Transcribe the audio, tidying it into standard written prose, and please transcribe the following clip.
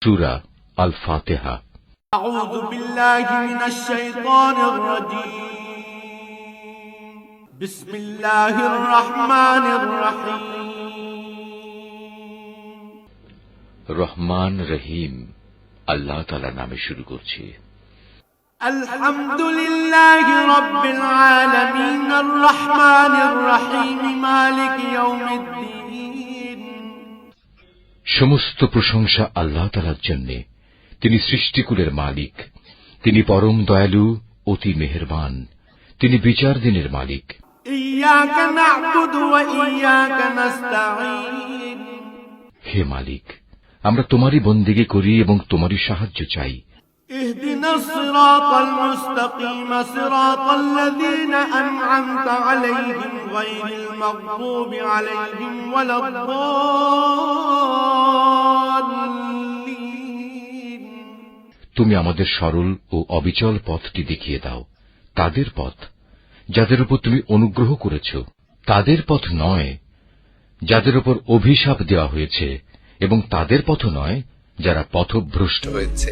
সূরা আল ফাতিহা। আউযু বিল্লাহি মিনাশ শাইতানির রাজীম। বিসমিল্লাহির রহমানির রহিম। রহমান রহিম আল্লাহ তাআলার নামে শুরু করছি। আলহামদুলিল্লাহি রাব্বিল আলামিন আর রহমানির রহিম মালিকি ইয়াউমিদ্দিন। সমস্ত প্রশংসা আল্লাহ তাআলার জন্য। তিনি সৃষ্টিকুলের মালিক। তিনি পরম দয়ালু, অতি মেহেরবান। তিনি বিচার দিনের মালিক। ইয়াকা না'বুদু ওয়া ইয়াকা নাস্তাঈন। হে মালিক, আমরা তোমারই বন্দেগী করি এবং তোমারই সাহায্য চাই। ইহদিনাস সিরাতাল মুস্তাকিম সিরাতাল্লাযীনা আন'আমতা আলাইহিম গায়রিল মাগদুবি আলাইহিম ওয়ালাদ-দাল্লিন। তুমি আমাদের সরল ও অবিচল পথটি দেখিয়ে দাও, তাদের পথ যাদের উপর তুমি অনুগ্রহ করেছ, তাদের পথ নয় যাদের উপর অভিশাপ দেওয়া হয়েছে, এবং তাদের পথ নয় যারা পথভ্রষ্ট হয়েছে।